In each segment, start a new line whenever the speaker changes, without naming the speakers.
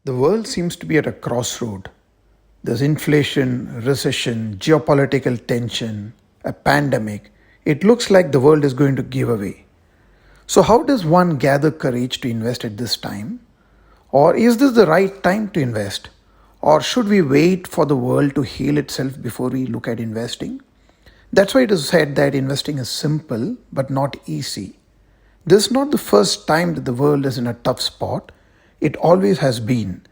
The world seems to be at a crossroad. There's inflation, recession, geopolitical tension, a pandemic. It looks like the world is going to give away. So, how does one gather courage to invest at this time? Or is this the right time to invest? Or should we wait for the world to heal itself before we look at investing? That's why it is said that investing is simple but not easy. This is not the first time that the world is in a tough spot. It always has been.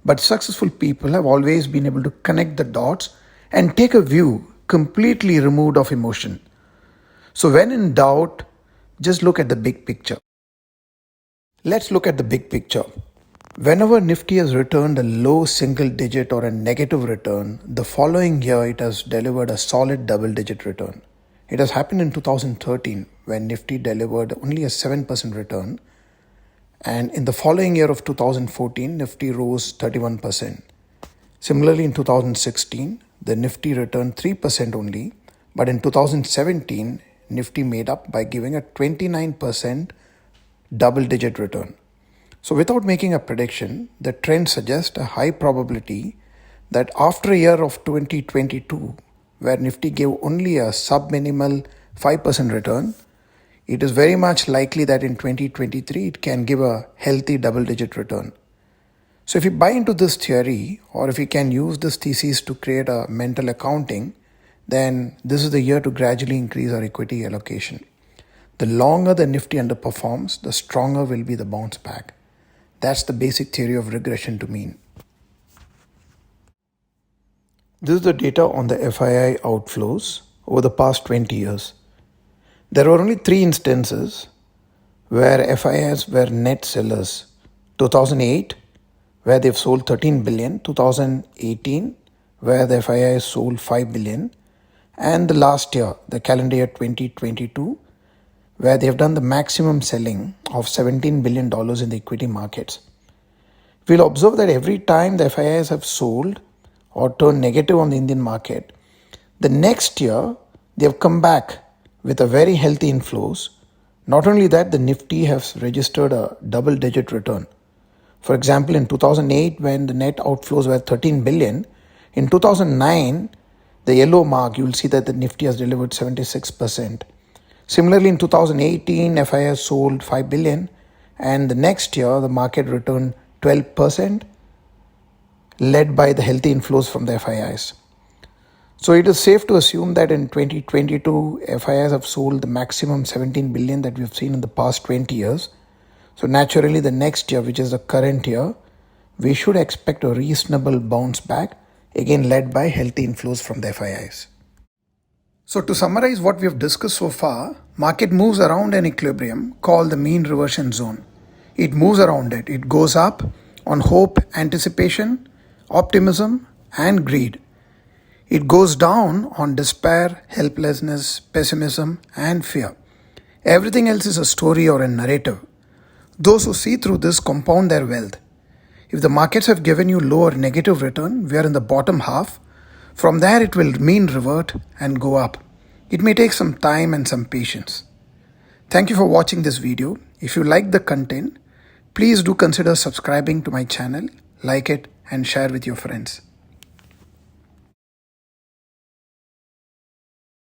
But successful people have always been able to connect the dots and take a view completely removed of emotion. So, when in doubt, just look at the big picture. Let's look at the big picture. Whenever Nifty has returned a low single digit or a negative return, the following year it has delivered a solid double digit return. It has happened in 2013 when Nifty delivered only a 7% return, and in the following year of 2014, Nifty rose 31%. Similarly, in 2016, the Nifty returned 3% only, but in 2017, Nifty made up by giving a 29% double digit return. So, without making a prediction, the trend suggests a high probability that after a year of 2022, where Nifty gave only a sub-minimal 5% return, it is very much likely that in 2023 it can give a healthy double-digit return. So, if you buy into this theory, or if you can use this thesis to create a mental accounting, then this is the year to gradually increase our equity allocation. The longer the Nifty underperforms, the stronger will be the bounce back. That's the basic theory of regression to mean. This is the data on the FII outflows over the past 20 years. There were only 3 instances where FIIs were net sellers. 2008, where they've sold 13 billion, 2018, where the FIIs sold 5 billion, and the last year, the calendar year 2022, where they have done the maximum selling of $17 billion in the equity markets. We'll observe that every time the FIIs have sold or turned negative on the Indian market, the next year they have come back with a very healthy inflows. Not only that, the Nifty has registered a double-digit return. For example, in 2008, when the net outflows were 13 billion, in 2009, the yellow mark, you will see that the Nifty has delivered 76%. Similarly, in 2018, FIS sold 5 billion, and the next year the market returned 12%, led by the healthy inflows from the FIIs. So it is safe to assume that in 2022, FIIs have sold the maximum 17 billion that we've seen in the past 20 years. So naturally, the next year, which is the current year, we should expect a reasonable bounce back, again led by healthy inflows from the FIIs. So to summarize what we have discussed so far, market moves around an equilibrium called the mean reversion zone. It moves around it. It goes up on hope, anticipation, optimism, and greed. It goes down on despair, helplessness, pessimism, and fear. Everything else is a story or a narrative. Those who see through this compound their wealth. If the markets have given you low or negative return, we are in the bottom half. From there, it will mean revert and go up. It may take some time and some patience. Thank you for watching this video. If you like the content, please do consider subscribing to my channel, like it, and share with your friends.